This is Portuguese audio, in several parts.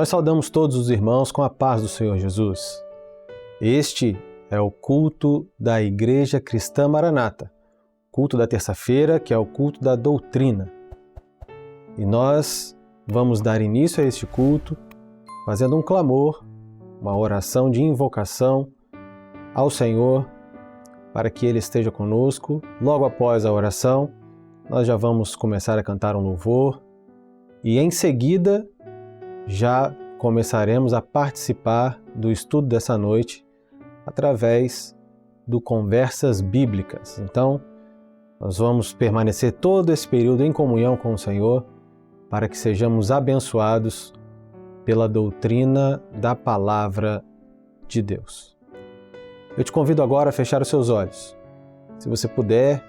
Nós saudamos todos os irmãos com a paz do Senhor Jesus. Este é o culto da Igreja Cristã Maranata, culto da terça-feira, que é o culto da doutrina. E nós vamos dar início a este culto fazendo um clamor, uma oração de invocação ao Senhor para que Ele esteja conosco. Logo após a oração, nós já vamos começar a cantar um louvor e em seguida já começaremos a participar do estudo dessa noite através do Conversas Bíblicas. Então, nós vamos permanecer todo esse período em comunhão com o Senhor para que sejamos abençoados pela doutrina da Palavra de Deus. Eu te convido agora a fechar os seus olhos. Se você puder,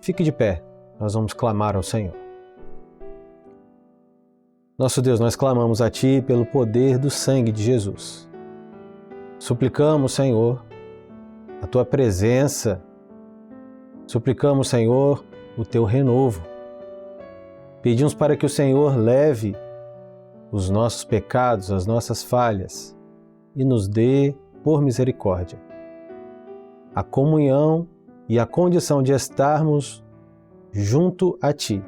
fique de pé. Nós vamos clamar ao Senhor. Nosso Deus, nós clamamos a Ti pelo poder do sangue de Jesus. Suplicamos, Senhor, a Tua presença. Suplicamos, Senhor, o Teu renovo. Pedimos para que o Senhor leve os nossos pecados, as nossas falhas e nos dê, por misericórdia, a comunhão e a condição de estarmos junto a Ti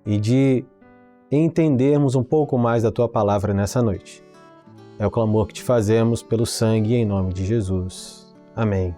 e de entendermos um pouco mais da Tua palavra nessa noite. É o clamor que te fazemos pelo sangue em nome de Jesus. Amém.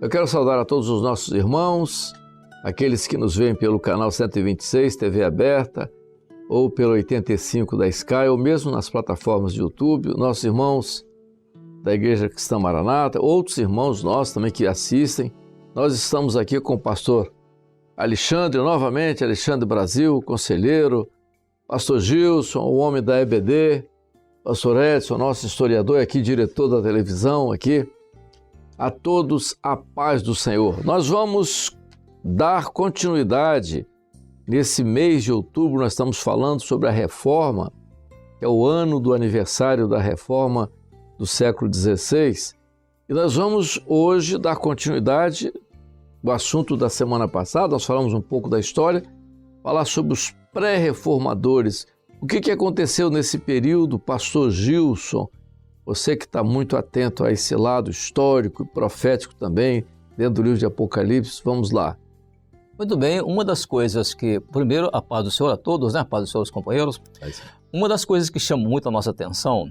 Eu quero saudar a todos os nossos irmãos, aqueles que nos veem pelo canal 126, TV aberta, ou pelo 85 da Sky, ou mesmo nas plataformas de YouTube, nossos irmãos da Igreja Cristã Maranata, outros irmãos nossos também que assistem. Nós estamos aqui com o pastor Alexandre, novamente, Alexandre Brasil, conselheiro, pastor Gilson, o homem da EBD, pastor Edson, nosso historiador aqui, diretor da televisão aqui. A todos a paz do Senhor. Nós vamos dar continuidade. Nesse mês de outubro nós estamos falando sobre a Reforma, que é o ano do aniversário da Reforma do século XVI. E nós vamos hoje dar continuidade ao assunto da semana passada. Nós falamos um pouco da história, falar sobre os pré-reformadores. O que aconteceu nesse período, pastor Gilson? Você que está muito atento a esse lado histórico e profético também, dentro do livro de Apocalipse, vamos lá. Muito bem, uma das coisas que, primeiro, a paz do Senhor a todos, né? A paz dos seus companheiros. Uma das coisas que chama muito a nossa atenção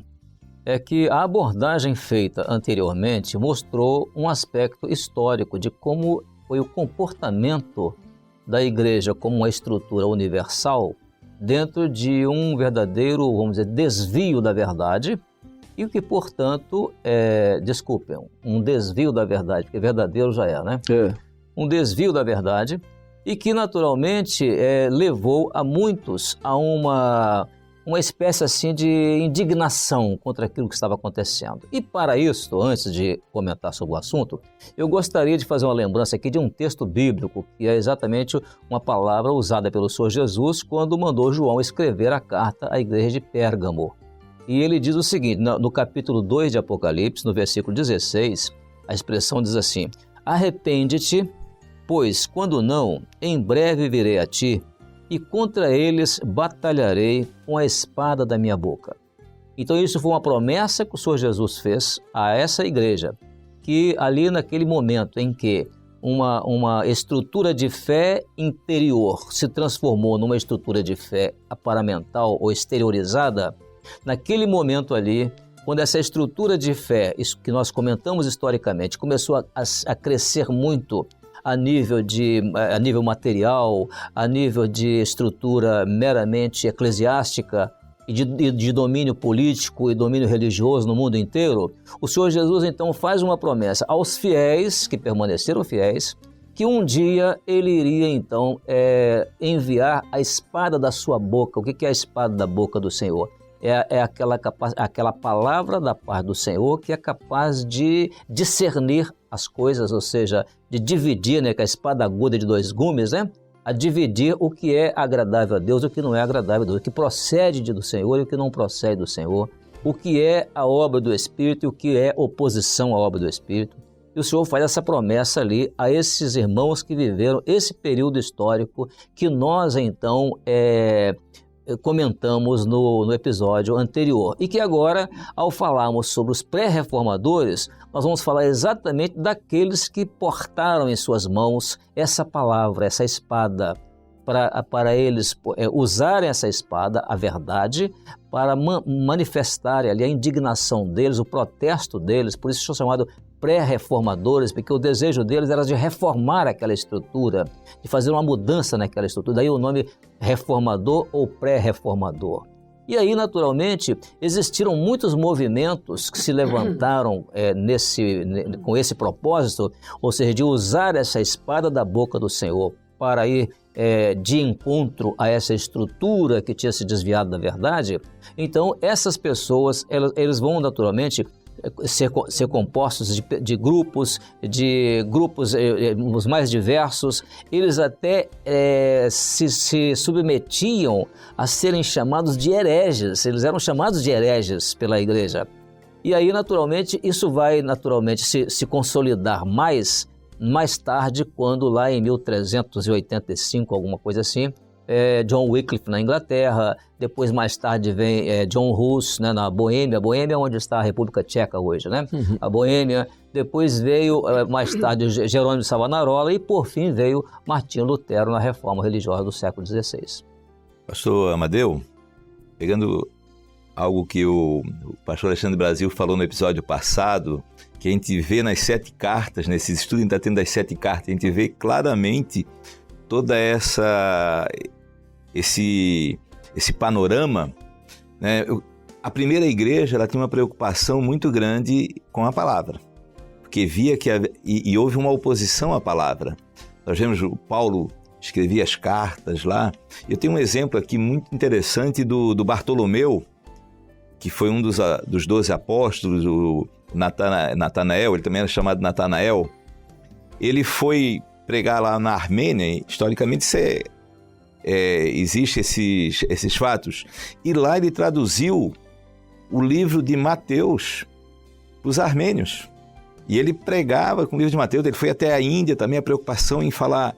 é que a abordagem feita anteriormente mostrou um aspecto histórico de como foi o comportamento da igreja como uma estrutura universal dentro de um verdadeiro, vamos dizer, desvio da verdade, e que, portanto, um desvio da verdade, porque verdadeiro já é, né? Um desvio da verdade, e que, naturalmente, levou a muitos a uma espécie assim de indignação contra aquilo que estava acontecendo. E para isso, antes de comentar sobre o assunto, eu gostaria de fazer uma lembrança aqui de um texto bíblico, que é exatamente uma palavra usada pelo Senhor Jesus quando mandou João escrever a carta à igreja de Pérgamo. E ele diz o seguinte, no capítulo 2 de Apocalipse, no versículo 16, a expressão diz assim: arrepende-te, pois quando não, em breve virei a ti, e contra eles batalharei com a espada da minha boca. Então isso foi uma promessa que o Senhor Jesus fez a essa igreja, que ali naquele momento em que uma estrutura de fé interior se transformou numa estrutura de fé aparamental ou exteriorizada, naquele momento ali, quando essa estrutura de fé, isso que nós comentamos historicamente, começou a crescer muito a nível material, a nível de estrutura meramente eclesiástica e de domínio político e domínio religioso no mundo inteiro, o Senhor Jesus então faz uma promessa aos fiéis, que permaneceram fiéis, que um dia ele iria então enviar a espada da sua boca. O que é a espada da boca do Senhor? É aquela palavra da parte do Senhor que é capaz de discernir as coisas, ou seja, de dividir, né, com a espada aguda de dois gumes, né, a dividir o que é agradável a Deus e o que não é agradável a Deus, o que procede do Senhor e o que não procede do Senhor, o que é a obra do Espírito e o que é oposição à obra do Espírito. E o Senhor faz essa promessa ali a esses irmãos que viveram esse período histórico que nós então comentamos no episódio anterior. E que agora, ao falarmos sobre os pré-reformadores, nós vamos falar exatamente daqueles que portaram em suas mãos essa palavra, essa espada, para eles usarem essa espada, a verdade, para manifestarem ali a indignação deles, o protesto deles. Por isso são chamados pré-reformadores, porque o desejo deles era de reformar aquela estrutura, de fazer uma mudança naquela estrutura. Daí o nome reformador ou pré-reformador. E aí, naturalmente, existiram muitos movimentos que se levantaram com esse propósito, ou seja, de usar essa espada da boca do Senhor para ir de encontro a essa estrutura que tinha se desviado da verdade. Então, essas pessoas, eles vão naturalmente ser compostos de grupos os mais diversos. Eles até se submetiam a serem chamados de hereges. Eles eram chamados de hereges pela igreja. E aí, naturalmente, isso vai se consolidar mais tarde, quando lá em 1385, alguma coisa assim, John Wycliffe na Inglaterra, depois mais tarde vem John Hus, né, na Boêmia. Boêmia é onde está a República Tcheca hoje, né? A Boêmia. Depois veio mais tarde Jerônimo de Savonarola e por fim veio Martinho Lutero na Reforma Religiosa do século XVI. Pastor Amadeu, pegando algo que o pastor Alexandre Brasil falou no episódio passado, que a gente vê nas 7 cartas, nesses estudos que a gente está tendo das 7 cartas, a gente vê claramente toda esse panorama, né? A primeira igreja, ela tinha uma preocupação muito grande com a palavra, porque via que e houve uma oposição à palavra. Nós vemos o Paulo escrevia as cartas lá. Eu tenho um exemplo aqui muito interessante do Bartolomeu, que foi um dos 12 apóstolos, o Natanael, ele também era chamado Natanael. Ele foi pregar lá na Armênia, historicamente existe esses fatos, e lá ele traduziu o livro de Mateus para os armênios. E ele pregava com o livro de Mateus, ele foi até a Índia também, a preocupação em falar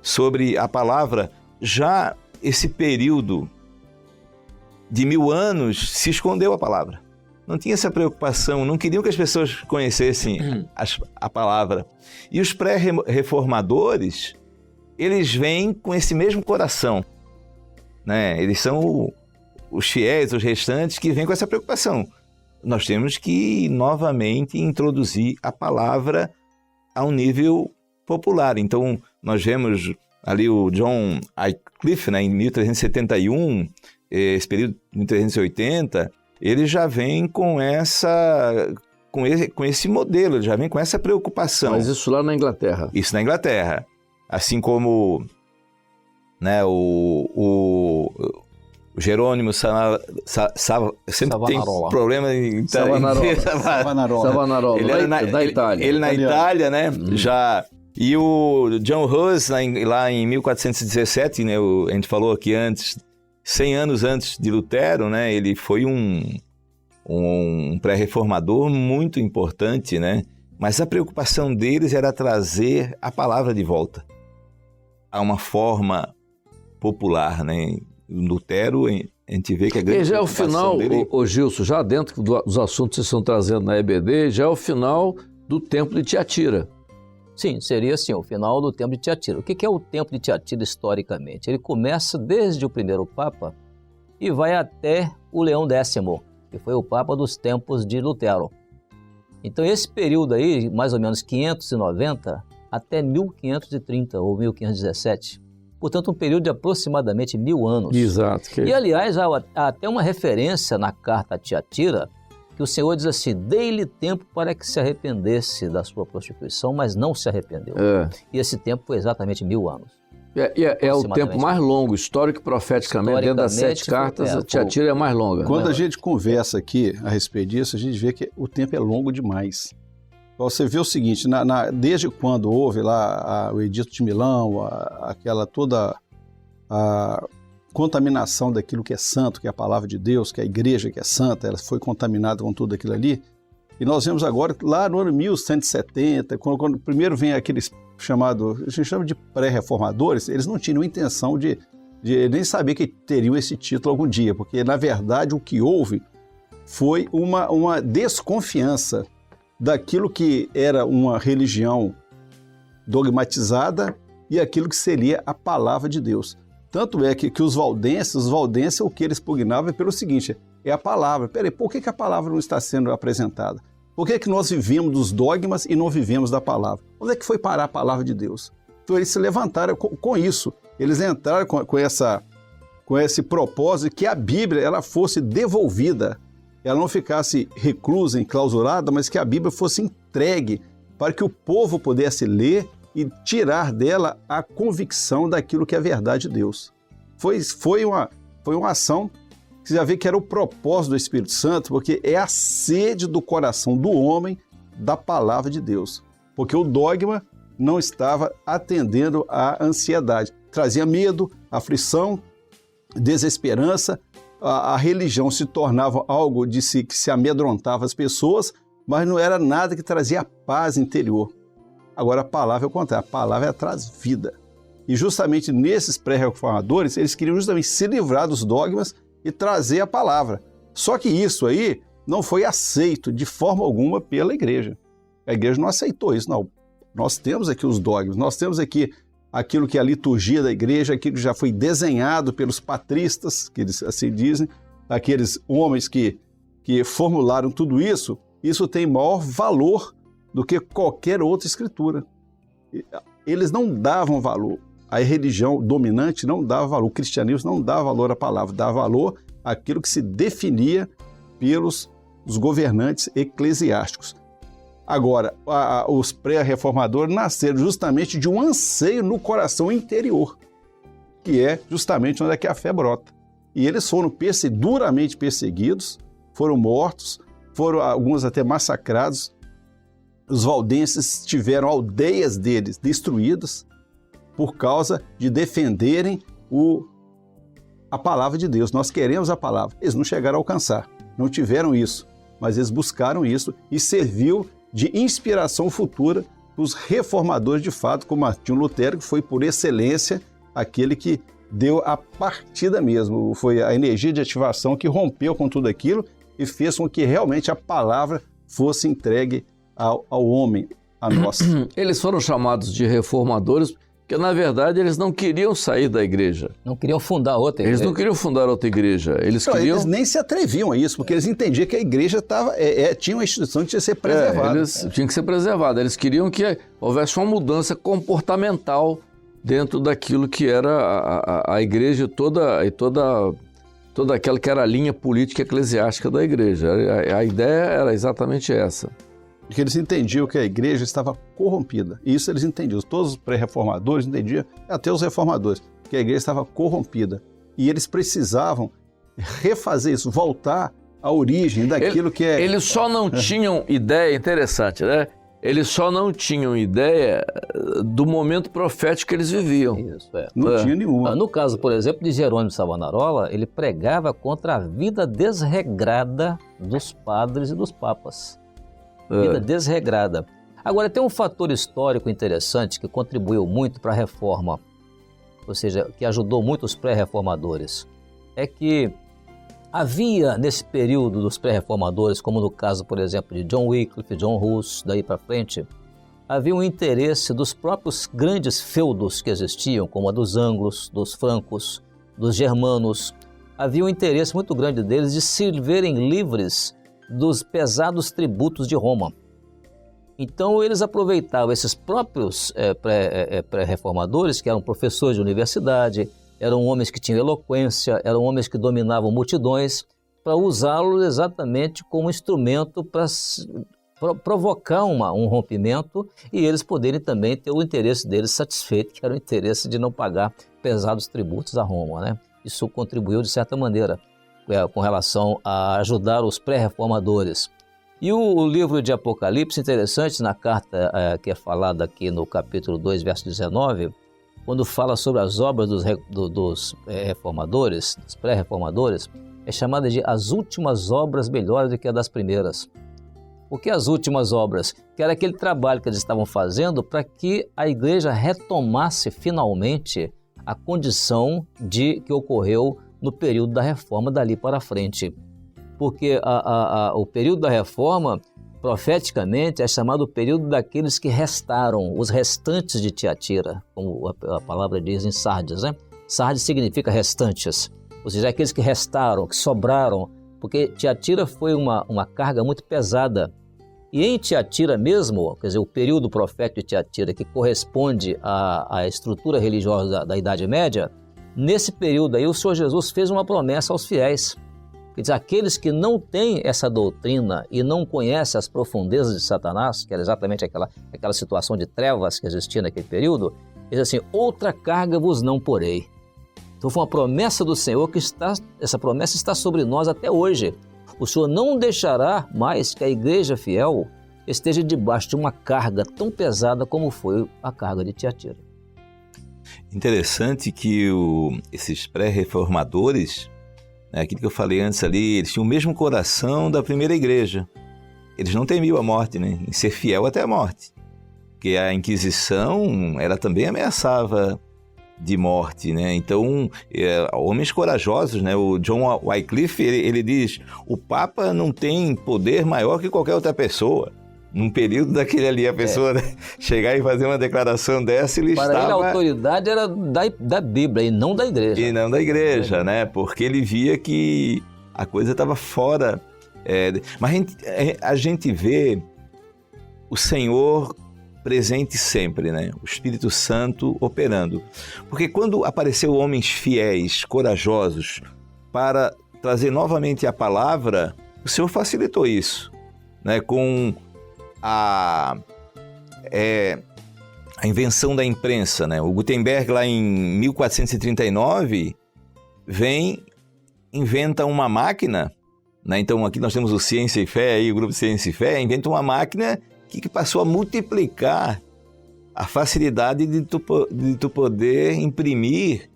sobre a palavra. Já esse período de 1000 anos se escondeu a palavra. Não tinha essa preocupação, não queriam que as pessoas conhecessem a palavra. E os pré-reformadores, eles vêm com esse mesmo coração, né? Eles são os fiéis, os restantes, que vêm com essa preocupação. Nós temos que, novamente, introduzir a palavra a um nível popular. Então, nós vemos ali o John Wycliffe, né, em 1371, esse período de 1380, ele já vem com esse modelo, ele já vem com essa preocupação. Mas isso lá na Inglaterra. Isso na Inglaterra. Assim como, né, o Jerônimo sempre tem problema em Savonarola. Ele era na Itália. Ele na Itália, né? Já. E o John Hus, lá em 1417, né? A gente falou aqui antes, 100 anos antes de Lutero, né? Ele foi um pré-reformador muito importante, né? Mas a preocupação deles era trazer a palavra de volta a uma forma popular, né? Lutero, a gente vê que a grande já é o final, dele... Gilson, já dentro dos assuntos que vocês estão trazendo na EBD, já é o final do Templo de Tiatira. Sim, seria assim, o final do Templo de Tiatira. O que é o Templo de Tiatira historicamente? Ele começa desde o primeiro Papa e vai até o Leão X, que foi o Papa dos tempos de Lutero. Então esse período aí, mais ou menos 590 até 1530 ou 1517, portanto, um período de aproximadamente 1000 anos. Exato. E, aliás, há até uma referência na carta a Tiatira, que o Senhor diz assim, dei-lhe tempo para que se arrependesse da sua prostituição, mas não se arrependeu. E esse tempo foi exatamente 1000 anos. É o tempo mais longo, histórico e profeticamente, dentro das 7 cartas, a Tiatira é a mais longa. Quando a gente conversa aqui a respeito disso, a gente vê que o tempo é longo demais. Você vê o seguinte, desde quando houve lá o Edito de Milão, aquela toda a contaminação daquilo que é santo, que é a palavra de Deus, que é a igreja que é santa, ela foi contaminada com tudo aquilo ali. E nós vemos agora, lá no ano 1170, quando primeiro vem aqueles chamados, a gente chama de pré-reformadores, eles não tinham intenção de nem saber que teriam esse título algum dia, porque na verdade o que houve foi uma desconfiança daquilo que era uma religião dogmatizada e aquilo que seria a palavra de Deus. Tanto é que os valdenses, o que eles pugnavam é pelo seguinte, é a palavra. Peraí, por que a palavra não está sendo apresentada? Por que nós vivemos dos dogmas e não vivemos da palavra? Onde é que foi parar a palavra de Deus? Então eles se levantaram com isso, eles entraram com esse propósito que a Bíblia ela fosse devolvida, ela não ficasse reclusa, enclausurada, mas que a Bíblia fosse entregue para que o povo pudesse ler e tirar dela a convicção daquilo que é a verdade de Deus. Foi uma ação que você já vê que era o propósito do Espírito Santo, porque é a sede do coração do homem da palavra de Deus. Porque o dogma não estava atendendo à ansiedade. Trazia medo, aflição, desesperança. A religião se tornava algo que se amedrontava as pessoas, mas não era nada que trazia paz interior. Agora a palavra é o contrário, a palavra traz vida. E justamente nesses pré-reformadores, eles queriam justamente se livrar dos dogmas e trazer a palavra. Só que isso aí não foi aceito de forma alguma pela igreja. A igreja não aceitou isso, não. Nós temos aqui os dogmas, nós temos aqui aquilo que é a liturgia da igreja, aquilo que já foi desenhado pelos patristas, que eles assim dizem, aqueles homens que formularam tudo isso, isso tem maior valor do que qualquer outra escritura. Eles não davam valor. A religião dominante não dava valor, o cristianismo não dava valor à palavra, dava valor àquilo que se definia pelos governantes eclesiásticos. Agora, os pré-reformadores nasceram justamente de um anseio no coração interior, que é justamente onde é que a fé brota. E eles foram duramente perseguidos, foram mortos, foram alguns até massacrados. Os valdenses tiveram aldeias deles destruídas por causa de defenderem a palavra de Deus. Nós queremos a palavra. Eles não chegaram a alcançar, não tiveram isso, mas eles buscaram isso e serviu de inspiração futura para os reformadores de fato, como Martinho Lutero, que foi por excelência aquele que deu a partida mesmo. Foi a energia de ativação que rompeu com tudo aquilo e fez com que realmente a palavra fosse entregue ao homem, a nós. Eles foram chamados de reformadores porque, na verdade, eles não queriam sair da igreja. Não queriam fundar outra igreja. Eles não queriam fundar outra igreja. Eles nem se atreviam a isso, porque eles entendiam que a igreja tinha uma instituição que tinha que ser preservada. Eles tinham que ser preservada. Eles queriam que houvesse uma mudança comportamental dentro daquilo que era a igreja toda aquela que era a linha política eclesiástica da igreja. A ideia era exatamente essa. Porque eles entendiam que a igreja estava corrompida. E isso eles entendiam. Todos os pré-reformadores entendiam, até os reformadores, que a igreja estava corrompida. E eles precisavam refazer isso, voltar à origem daquilo que é... Eles só não tinham ideia, interessante, né? Eles só não tinham ideia do momento profético que eles viviam. Isso, é. Não tinha nenhuma. No caso, por exemplo, de Jerônimo Savonarola, ele pregava contra a vida desregrada dos padres e dos papas. Vida desregrada. Agora, tem um fator histórico interessante que contribuiu muito para a reforma, ou seja, que ajudou muito os pré-reformadores. É que havia, nesse período dos pré-reformadores, como no caso, por exemplo, de John Wycliffe, John Hus, daí para frente, havia um interesse dos próprios grandes feudos que existiam, como a dos anglos, dos francos, dos germanos. Havia um interesse muito grande deles de se verem livres dos pesados tributos de Roma. Então eles aproveitavam esses próprios pré-reformadores, que eram professores de universidade, eram homens que tinham eloquência, eram homens que dominavam multidões, para usá-los exatamente como instrumento para provocar um rompimento e eles poderem também ter o interesse deles satisfeito, que era o interesse de não pagar pesados tributos a Roma, né? Isso contribuiu de certa maneira com relação a ajudar os pré-reformadores. E o livro de Apocalipse, interessante, na carta que é falada aqui no capítulo 2, verso 19, quando fala sobre as obras dos reformadores, dos pré-reformadores, é chamada de as últimas obras melhores do que a das primeiras. O que as últimas obras? Que era aquele trabalho que eles estavam fazendo para que a igreja retomasse finalmente a condição que ocorreu no período da reforma dali para frente. Porque o período da reforma, profeticamente, é chamado o período daqueles que restaram, os restantes de Tiatira, como a palavra diz em Sardes, né? Sardes significa restantes, ou seja, aqueles que restaram, que sobraram, porque Tiatira foi uma carga muito pesada. E em Tiatira mesmo, quer dizer, o período profético de Tiatira, que corresponde à estrutura religiosa da Idade Média, nesse período aí o Senhor Jesus fez uma promessa aos fiéis. Quer dizer, aqueles que não têm essa doutrina e não conhecem as profundezas de Satanás, que era exatamente aquela situação de trevas que existia naquele período, ele diz assim, outra carga vos não porei. Então foi uma promessa do Senhor essa promessa está sobre nós até hoje. O Senhor não deixará mais que a igreja fiel esteja debaixo de uma carga tão pesada como foi a carga de Tiatira. Interessante que esses pré-reformadores, aquilo que eu falei antes ali, eles tinham o mesmo coração da primeira igreja. Eles não temiam a morte, né? Em ser fiel até a morte. Porque a Inquisição, ela também ameaçava de morte, né? Então, homens corajosos, né? O John Wycliffe, ele diz, o Papa não tem poder maior que qualquer outra pessoa. Num período daquele ali, a pessoa chegar e fazer uma declaração dessa, ele Para ele, a autoridade era da Bíblia e não da igreja. E não da igreja, né? Porque ele via que A coisa estava fora. Mas a gente vê o Senhor presente sempre, né? O Espírito Santo operando. Porque quando apareceu homens fiéis, corajosos, para trazer novamente a palavra, o Senhor facilitou isso, né? Com a invenção da imprensa, né? O Gutenberg, lá em 1439, inventa uma máquina, né? Então aqui nós temos o Ciência e Fé, aí, o grupo Ciência e Fé, inventa uma máquina que passou a multiplicar a facilidade de tu poder imprimir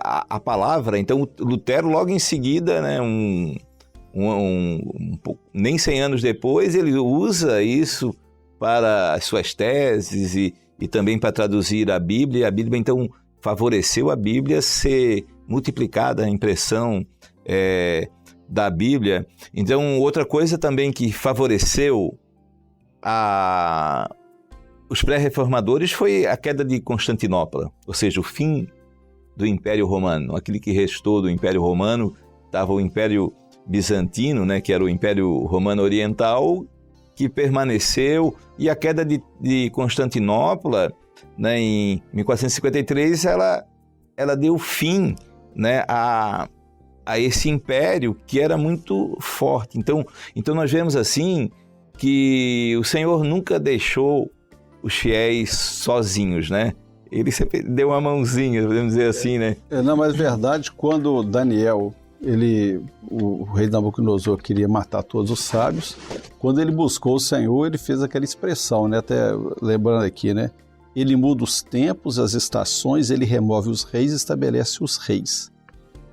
a palavra. Então Lutero, logo em seguida, né, nem 100 anos depois, ele usa isso para as suas teses e também para traduzir a Bíblia. A Bíblia, então, favoreceu a Bíblia ser multiplicada, a impressão da Bíblia. Então, outra coisa também que favoreceu os pré-reformadores foi a queda de Constantinopla, ou seja, o fim do Império Romano. Aquele que restou do Império Romano estava o Império Bizantino, né, que era o Império Romano Oriental, que permaneceu, e a queda de Constantinopla, né, em 1453, ela deu fim, né, a esse império que era muito forte. Então nós vemos assim que o Senhor nunca deixou os fiéis sozinhos, né? Ele sempre deu uma mãozinha, podemos dizer assim, né? Não, mas verdade, quando Daniel, o rei Nabucodonosor queria matar todos os sábios, quando ele buscou o Senhor, ele fez aquela expressão, né? Até lembrando aqui, né? Ele muda os tempos, as estações, ele remove os reis e estabelece os reis.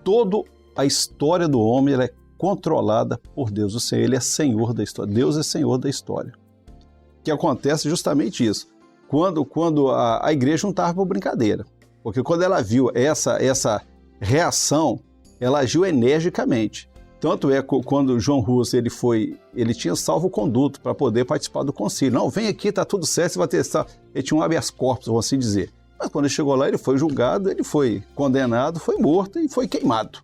Toda a história do homem ela é controlada por Deus. O Senhor, ele é Senhor da história. Deus é Senhor da história. O que acontece é justamente isso. Quando a igreja não estava por brincadeira. Porque quando ela viu essa reação, ela agiu energicamente. Tanto é que quando João Hus ele tinha salvo-conduto para poder participar do concílio. Não, vem aqui, está tudo certo, você vai testar. Ele tinha um habeas corpus, vamos assim dizer. Mas quando ele chegou lá, ele foi julgado, ele foi condenado, foi morto e foi queimado.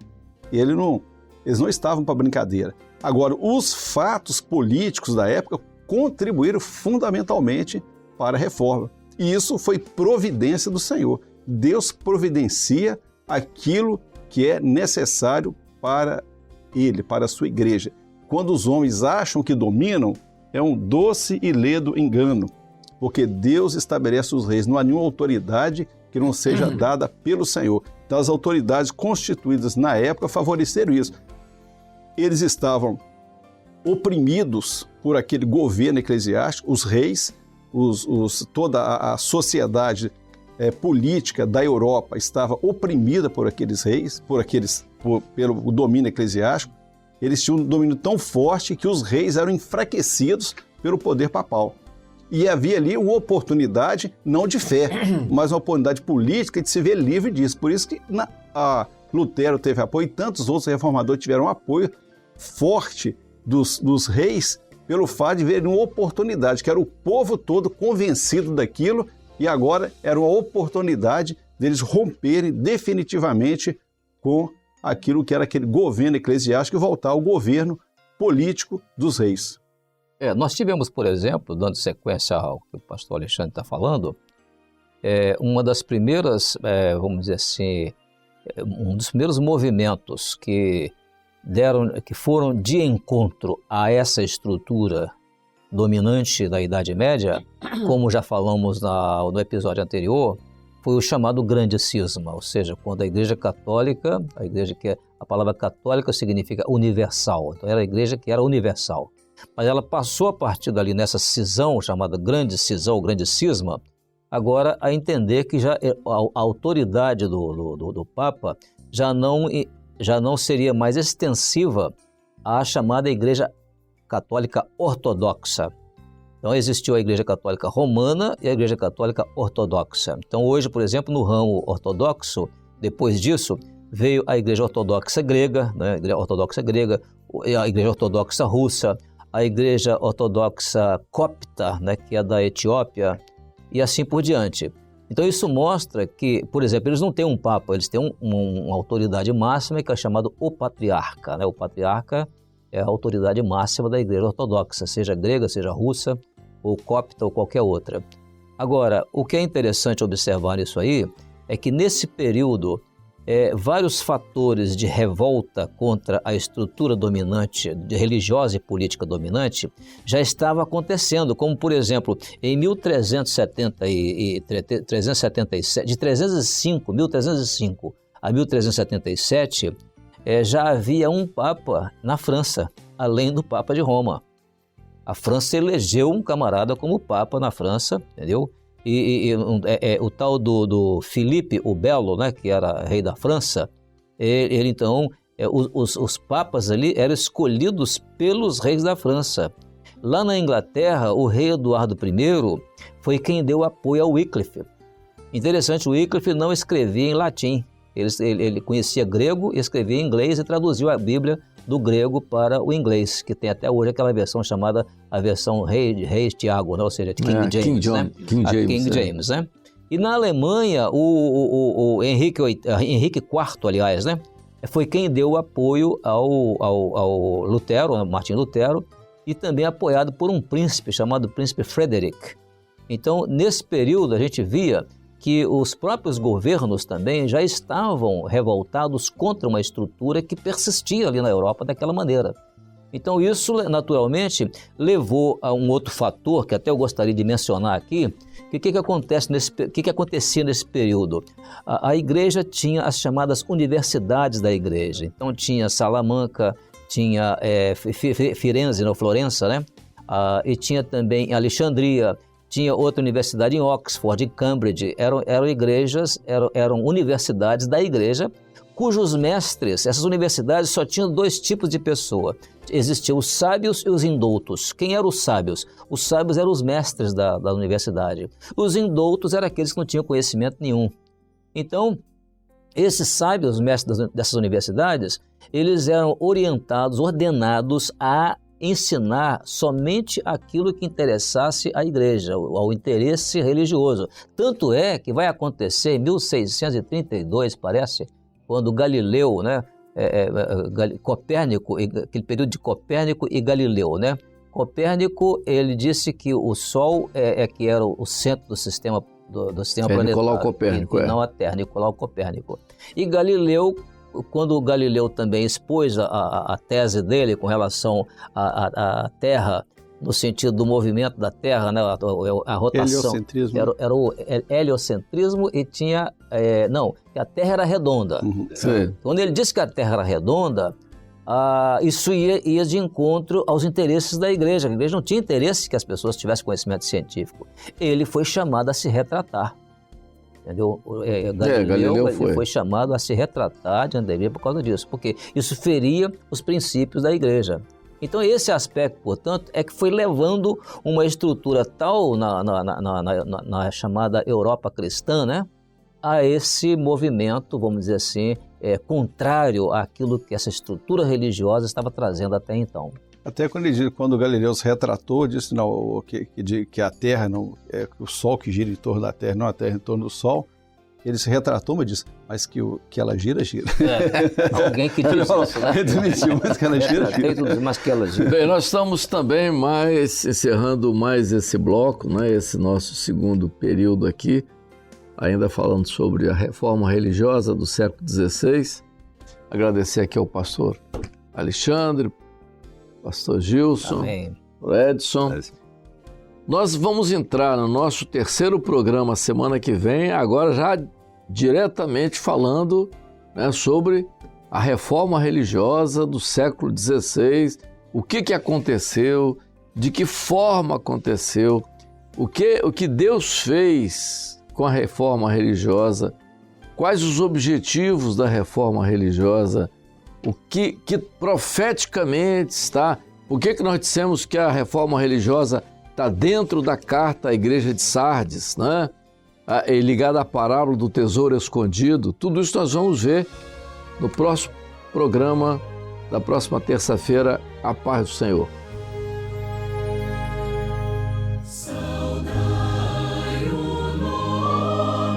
E eles não estavam para brincadeira. Agora, os fatos políticos da época contribuíram fundamentalmente para a reforma. E isso foi providência do Senhor. Deus providencia aquilo que é necessário para ele, para a sua igreja. Quando os homens acham que dominam, é um doce e ledo engano, porque Deus estabelece os reis. Não há nenhuma autoridade que não seja dada pelo Senhor. Então, as autoridades constituídas na época favoreceram isso. Eles estavam oprimidos por aquele governo eclesiástico, os reis, toda a sociedade política da Europa estava oprimida por aqueles reis, pelo domínio eclesiástico. Eles tinham um domínio tão forte que os reis eram enfraquecidos pelo poder papal. E havia ali uma oportunidade, não de fé, mas uma oportunidade política de se ver livre disso. Por isso que Lutero teve apoio e tantos outros reformadores tiveram apoio forte dos reis pelo fato de verem uma oportunidade, que era o povo todo convencido daquilo, e agora era uma oportunidade deles romperem definitivamente com aquilo que era aquele governo eclesiástico e voltar ao governo político dos reis. Nós tivemos, por exemplo, dando sequência ao que o pastor Alexandre está falando, uma das primeiras, vamos dizer assim, um dos primeiros movimentos que foram de encontro a essa estrutura dominante da Idade Média, como já falamos no episódio anterior, foi o chamado Grande Cisma, ou seja, quando a Igreja Católica, a palavra católica significa universal, então era a Igreja que era universal, mas ela passou a partir dali nessa cisão, chamada Grande Cisão, Grande Cisma, agora a entender que já a autoridade do Papa já não seria mais extensiva à chamada Igreja Católica Ortodoxa. Então existiu a Igreja Católica Romana e a Igreja Católica Ortodoxa. Então hoje, por exemplo, no ramo ortodoxo, depois disso, veio a Igreja Ortodoxa Grega, né? A Igreja Ortodoxa Grega, a Igreja Ortodoxa Russa, a Igreja Ortodoxa Copta, né? Que é da Etiópia, e assim por diante. Então isso mostra que, por exemplo, eles não têm um papa, eles têm uma autoridade máxima que é chamado o patriarca, né? O patriarca é a autoridade máxima da Igreja Ortodoxa, seja grega, seja russa, ou copta, ou qualquer outra. Agora, o que é interessante observar nisso aí é que nesse período, vários fatores de revolta contra a estrutura dominante, religiosa e política dominante, já estavam acontecendo, como por exemplo, em 1377, de 1305 a 1377, já havia um papa na França, além do Papa de Roma. A França elegeu um camarada como papa na França, entendeu? O tal do Filipe o Belo, né, que era rei da França, ele então, os papas ali eram escolhidos pelos reis da França. Lá na Inglaterra, o rei Eduardo I foi quem deu apoio ao Wycliffe. Interessante, o Wycliffe não escrevia em latim, ele conhecia grego, escrevia em inglês e traduziu a Bíblia do grego para o inglês, que tem até hoje aquela versão chamada a versão Rei Tiago, né? Ou seja, King James, né? E na Alemanha, o Henrique IV, aliás, né? Foi quem deu apoio ao Lutero, Martim Lutero, e também apoiado por um príncipe chamado Príncipe Frederick. Então, nesse período, a gente via que os próprios governos também já estavam revoltados contra uma estrutura que persistia ali na Europa daquela maneira. Então isso, naturalmente, levou a um outro fator que até eu gostaria de mencionar aqui, que que acontecia nesse período? A igreja tinha as chamadas universidades da igreja. Então tinha Salamanca, tinha Firenze, não, Florença, né? E tinha também Alexandria, tinha outra universidade em Oxford, em Cambridge, eram igrejas, eram universidades da igreja, cujos mestres, essas universidades só tinham dois tipos de pessoa. Existiam os sábios e os indoutos. Quem eram os sábios? Os sábios eram os mestres da universidade. Os indoutos eram aqueles que não tinham conhecimento nenhum. Então, esses sábios, mestres dessas universidades, eles eram orientados, ordenados a ensinar somente aquilo que interessasse à igreja, ao interesse religioso. Tanto é que vai acontecer em 1632, parece, quando Galileu, né, Copérnico, aquele período de Copérnico e Galileu, né? Copérnico, ele disse que o Sol que era o centro do sistema planetário. Nicolau Copérnico, não a Terra, Nicolau Copérnico. E Galileu, quando Galileu também expôs a tese dele com relação à Terra, no sentido do movimento da Terra, né, a rotação. Heliocentrismo. Era o heliocentrismo e tinha... que a Terra era redonda. Uhum. Quando ele disse que a Terra era redonda, isso ia de encontro aos interesses da igreja. A igreja não tinha interesse que as pessoas tivessem conhecimento científico. Ele foi chamado a se retratar. Entendeu? Galileu foi chamado a se retratar diante da igreja por causa disso, porque isso feria os princípios da igreja. Então esse aspecto, portanto, é que foi levando uma estrutura tal na chamada Europa cristã, né, a esse movimento, vamos dizer assim, contrário àquilo que essa estrutura religiosa estava trazendo até então. Até quando Galileu se retratou, disse não, que a Terra não é o Sol que gira em torno da Terra, não a Terra em torno do Sol. Ele se retratou, mas disse, mas que ela gira, gira. Alguém que diz isso, né? Ele admitiu, mas que ela gira, gira. Mas que ela gira. Bem, nós estamos também encerrando mais esse bloco, né, esse nosso segundo período aqui, ainda falando sobre a reforma religiosa do século XVI. Agradecer aqui ao pastor Alexandre, pastor Gilson, Amém. Edson. Nós vamos entrar no nosso terceiro programa semana que vem, agora já diretamente falando, né, sobre a reforma religiosa do século XVI, o que aconteceu, de que forma aconteceu, o que Deus fez com a reforma religiosa, quais os objetivos da reforma religiosa, o que profeticamente está, por que nós dissemos que a reforma religiosa está dentro da carta à igreja de Sardes, né? Ligada à parábola do tesouro escondido. Tudo isso nós vamos ver no próximo programa da próxima terça-feira. A paz do Senhor. Saudai o nome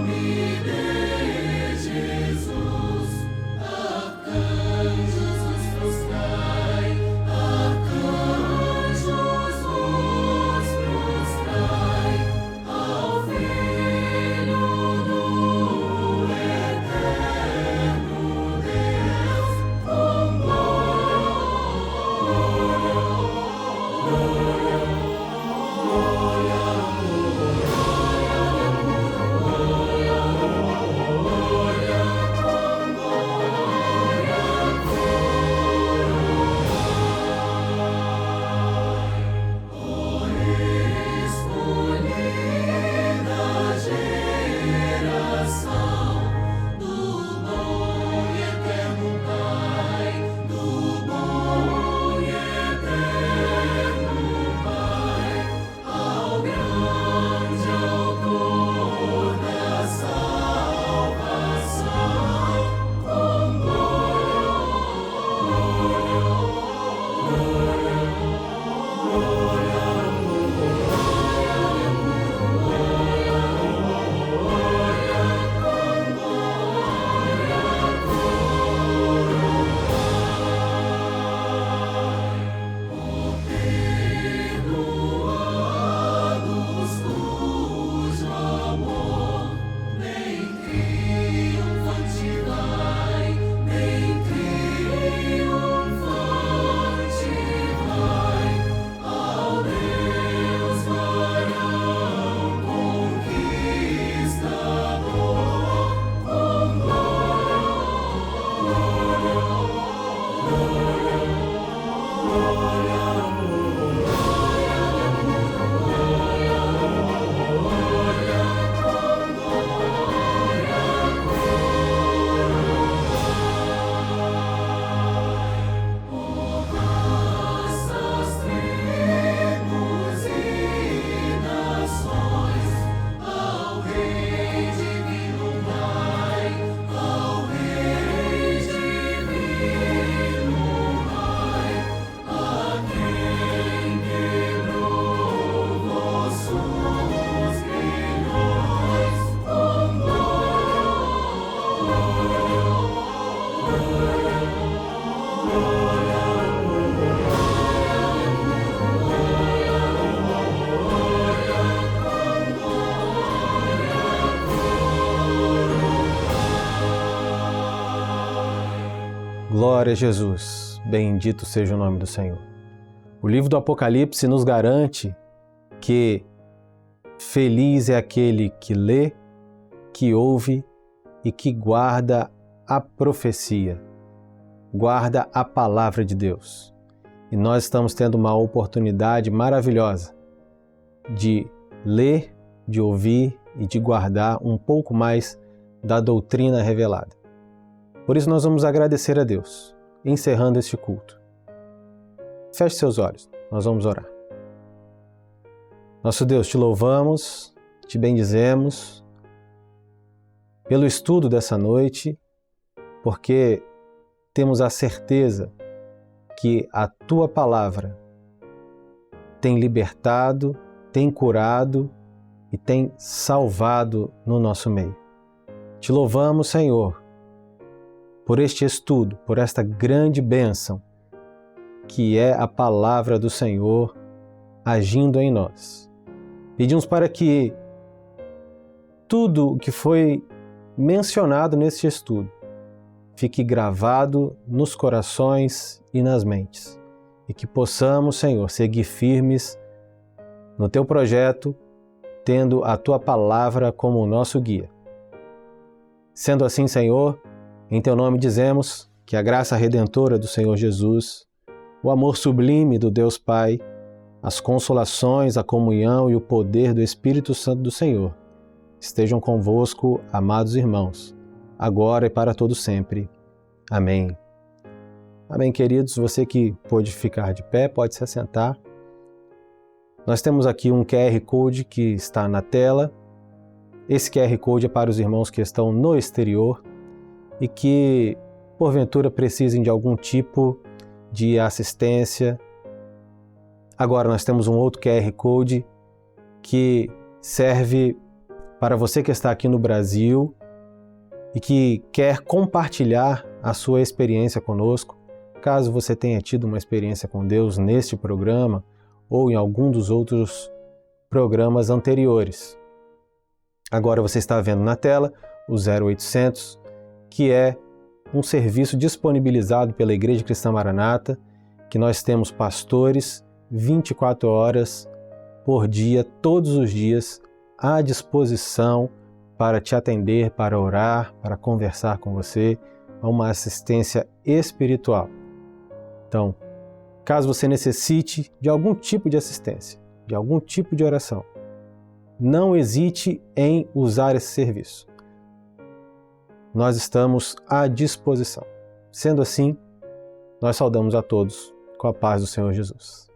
Glória a Jesus, bendito seja o nome do Senhor. O livro do Apocalipse nos garante que feliz é aquele que lê, que ouve e que guarda a profecia, guarda a palavra de Deus. E nós estamos tendo uma oportunidade maravilhosa de ler, de ouvir e de guardar um pouco mais da doutrina revelada. Por isso nós vamos agradecer a Deus, encerrando este culto. Feche seus olhos, nós vamos orar. Nosso Deus, te louvamos, te bendizemos pelo estudo dessa noite, porque temos a certeza que a Tua Palavra tem libertado, tem curado e tem salvado no nosso meio. Te louvamos, Senhor, por este estudo, por esta grande bênção que é a Palavra do Senhor agindo em nós. Pedimos para que tudo o que foi mencionado neste estudo fique gravado nos corações e nas mentes e que possamos, Senhor, seguir firmes no Teu projeto, tendo a Tua Palavra como o nosso guia. Sendo assim, Senhor, em Teu nome dizemos que a graça redentora do Senhor Jesus, o amor sublime do Deus Pai, as consolações, a comunhão e o poder do Espírito Santo do Senhor estejam convosco, amados irmãos, agora e para todo sempre. Amém. Amém, queridos. Você que pôde ficar de pé, pode se assentar. Nós temos aqui um QR Code que está na tela. Esse QR Code é para os irmãos que estão no exterior e que, porventura, precisem de algum tipo de assistência. Agora nós temos um outro QR Code que serve para você que está aqui no Brasil e que quer compartilhar a sua experiência conosco, caso você tenha tido uma experiência com Deus neste programa ou em algum dos outros programas anteriores. Agora você está vendo na tela o 0800, que é um serviço disponibilizado pela Igreja Cristã Maranata, que nós temos pastores 24 horas por dia, todos os dias, à disposição para te atender, para orar, para conversar com você, uma assistência espiritual. Então, caso você necessite de algum tipo de assistência, de algum tipo de oração, não hesite em usar esse serviço. Nós estamos à disposição. Sendo assim, nós saudamos a todos com a paz do Senhor Jesus.